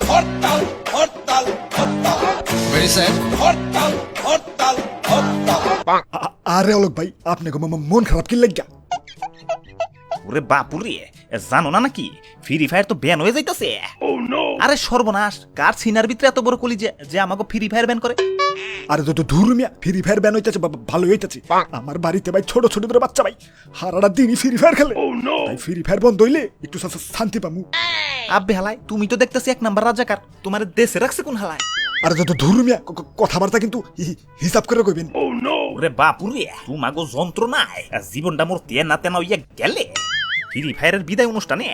হরতাল হরতাল হরতাল very sad. হরতাল হরতাল হরতাল। আরে অলোক ভাই, আপনি মন খারাপ কি লাগিয়া? ওরে বাপুরে, জানো না নাকি ফ্রি ফায়ার তো ব্যান হয়ে যাইতেছে। আরে সর্বনাশ, কার সিনার ভিতরে এত বড় কলি যে আমাকে ফ্রি ফায়ার ব্যান করে? আরে তো ধুর মিয়া, ফ্রি ফায়ার ব্যান হইতেছে, ভালো হইতেছে। আমার বাড়িতে ভাই ছোট ছোট করে বাচ্চা ভাই হারাটা দিনই ফ্রি ফায়ার খেলে। তাই ফ্রি ফায়ার বন্ধ হইলে একটু শান্তি পামু। আব্বে হালাই, তুমি তো দেখতেছি এক নাম্বার রাজাকার, তোমার দেশে রাখছে কোন হালায়? আরে তো ধুর মিয়া, কথাবার্তা কিন্তু হিসাব করে কইবেন। ওরে বাপুরে, তোমাগো যন্ত্রণায় জীবনটা মোর তেনা তেনা হইয়া গেলে। ফ্রি ফায়ারের বিদায় অনুষ্ঠানে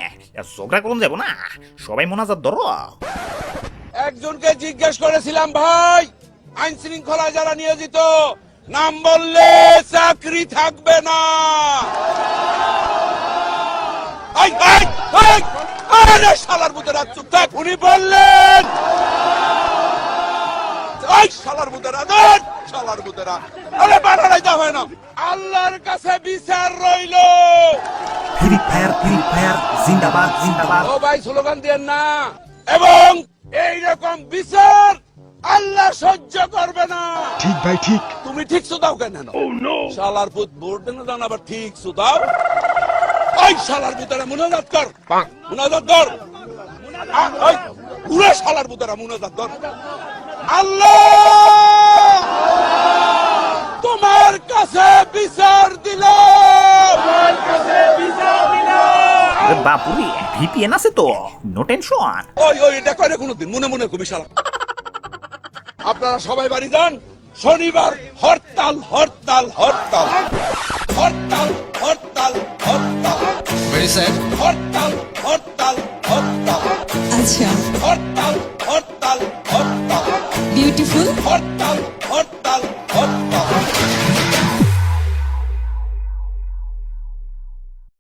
ঝগড়া করুন যাব না, সবাই মোনাজাত ধরো। একজনকে জিজ্ঞেস করেছিলাম, ভাই আইন শৃঙ্খলায় যারা নিয়োজিত নাম বললে চাকরি থাকবে না। আই আই আই আরে শালার মুতেরা চুপ থাক। উনি বললেন আই শালার মুতেরা ধর, শালার মুতেরা আরে বাড়াইতে হয় না, আল্লাহর কাছে বিচার রইলো। ফ্রি ফায়ার জিন্দাবাদ জিন্দাবাদ। ও ভাই স্লোগান দেন না, এবং এই রকম বিচার আল্লাহ সহ্য করবে না। ঠিক ভাই ঠিক। তুমি ঠিক সুদাও কেন? শালার পুত ভোট দেন না, আবার ঠিক সুদাও। ওই শালার পুতেরা মুনাজাত কর, মুনাজাত কর। ওই পুরো শালার পুতেরা মুনাজাত কর। আল্লাহ তোমার কাছে বিচার দিল, তোমার কাছে বিচার দিল। ওরে বাপুরে, ভিপিএন আছে তো, নো টেনশন। ওই ওই এটা করে কোনদিন মনে মনে কবি শালা। আপনারা সবাই বাড়ি যান, শনিবার হরতাল হরতাল হরতাল হরতাল হরতাল হরতাল ভেরি স্যাড। হরতাল হরতাল হরতাল আচ্ছা, হরতাল হরতাল হরতাল বিউটিফুল। হরতাল হরতাল